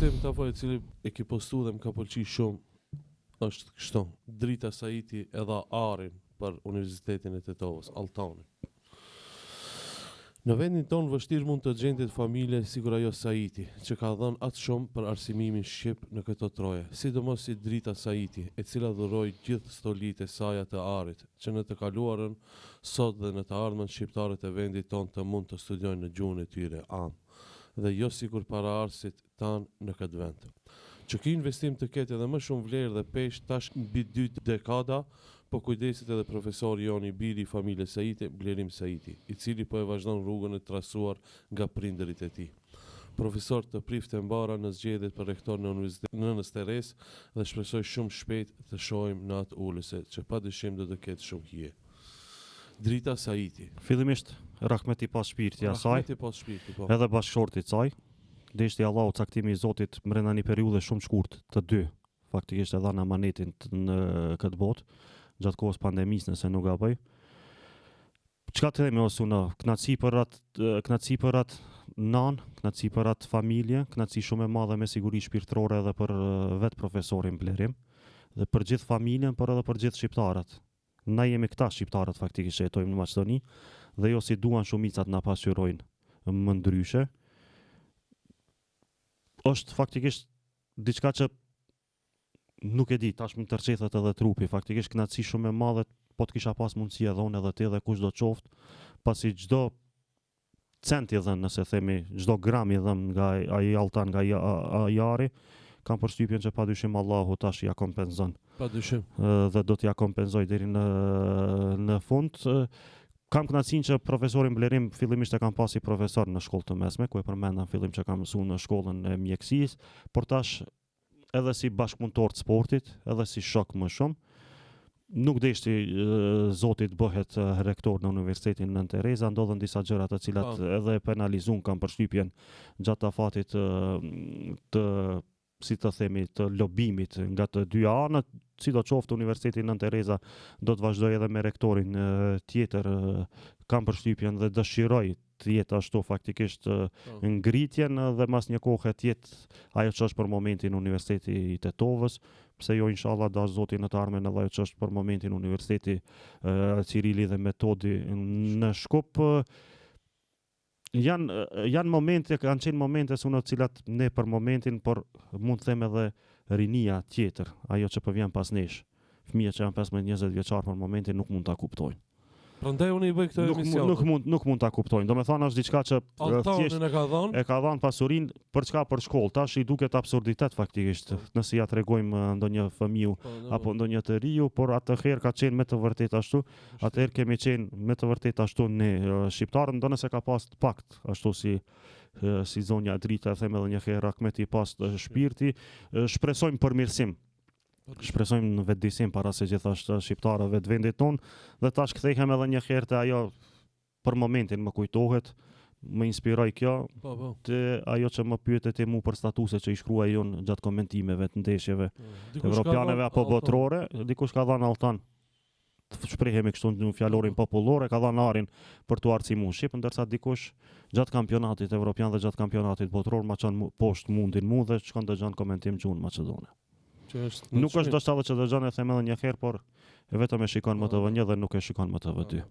investim i cili e ki postu dhe më ka pëlqy shumë është kështu. Drita Saiti e dha arin për Universitetin e Tetovës, Altanin. Në vendin tonë vështirë mund të gjendet familje sikur ajo Saiti, që ka dhënë atë shumë për arsimimin shqip në këto troje, sidomos si Drita Saiti, e cila dhuroi gjithë stolitë e saj të arit, që në të kaluarën sot dhe në të ardhmen shqiptarët e vendit tonë të mund të studiojnë në gjuhën e tyre dhe jo sikur para arsit tanë në këtë vend. Që ky investim të ketë edhe më shumë vlerë dhe peshë tash mbi 2 dekada, po kujdesit edhe profesori joni biri i familjes Saiti, Blerim Saiti, i cili po e vazhdon rrugën e trasuar nga prindërit e tij. Profesor të prifte mbara në zgjedhjet për rektor në Universitetin Nënës Teres dhe shpresoj shumë shpejt të shohim në atë ulëse, që padyshim do të ketë shumë hije. Drita Saiti. Fillimisht rahmeti pas shpirti asaj. Rahmeti pas shpirti, po. Edhe bashkëshortit saj. Deshti Allahu caktimi i Zotit brenda një periudhe shumë shkurt të dy. Faktikisht e dhanë amanetin në këtë botë, gjatë kohës pandemisë nëse nuk gaboj. Çka të themi ose unë, knatësi për atë nan, knatësi për atë familje, knatësi shumë e madhe me siguri shpirtërore edhe për vetë profesorin Blerim, dhe për gjithë familjen, por edhe për gjithë shqiptarët. Na jemi këta shqiptarët faktikisht që jetojmë në Maqedoni, dhe jo si duan shumicat na pasqyrojnë më ndryshe. Është faktikisht diçka që nuk e di, tash më tërqethet edhe trupi, faktikisht knatësi shumë e madhe, po të kisha pas mundësi e dhonë edhe ti dhe kush do qoftë, pasi çdo cent i dhënë, nëse themi, çdo gram i dhënë nga ai Altan, nga Ajari, kam përshtypjen që padyshim Allahu tash ja kompenzon. Padyshim. Dhe do t'ja kompenzoj deri në fund. Kam kënaqësinë që profesorin Blerim fillimisht e kam pasi profesor në shkollë të mesme, ku e përmenda në fillim që kam mësuar në shkollën e mjekësisë, por tash edhe si bashkëpunëtor të sportit, edhe si shok më shumë. Nuk deshti Zotit bëhet rektor në Universitetin Nën Tereza, ndodhen disa gjëra të cilat edhe penalizun kam përshtypjen gjatë afatit të si të themi, të lobimit nga të dy anët, si do qoftë Universiteti Nën Tereza do të vazhdoj edhe me rektorin tjetër, kam përshtypjen dhe dëshiroj të jetë ashtu faktikisht ngritjen dhe mas një kohë të jetë ajo që është për momentin Universiteti i Tetovës, pse jo inshallah dash Zoti në të ardhmen edhe ajo që është për momentin Universiteti Cirili dhe Metodi në Shkup. Janë momente, kanë qenë momente në cilat ne për momentin, por mund të them edhe rinia tjetër, ajo që përvjen pas nesh. Fëmijët që janë 15-20 vjeçar për momentin nuk mund ta kuptojnë. Prandaj unë i bëj këtë emision. Nuk mund ta kuptojnë. Domethënë është diçka që thjesht e ka dhënë pasurinë për çka për shkollë. Tash i duket absurditet faktikisht, nëse ja tregojmë ndonjë fëmiu apo ndonjë të riu, por atëherë ka qenë me të vërtetë ashtu. Atëherë kemi qenë me të vërtetë ashtu ne shqiptarët, ndonë ka pas pakt ashtu si zonja Drita, them edhe një herë rahmeti pas shpirti, shpresojmë përmirësim. Shpresojmë në vetëdijsim para se gjithashtu shqiptarëve të vendit tonë, dhe tash kthehem edhe një herë te ajo për momentin më kujtohet, më inspiroi kjo te ajo që më pyetet mu për statuset që i shkruaj unë gjatë komentimeve të ndeshjeve evropianeve apo botërore, dikush ka dhënë Altan. Shprehemi kështu në fjalorin popullor, ka dhënë arin për tu arsimuar shqip, ndërsa dikush gjatë kampionatit evropian dhe gjatë kampionatit botëror ma çon poshtë mundin mu dhe shkon dëgjon komentim gjuhën maqedone. Nuk është dashalla që dëgjon e them edhe një herë, por vetëm e shikon më TV1 dhe nuk e shikon më TV2.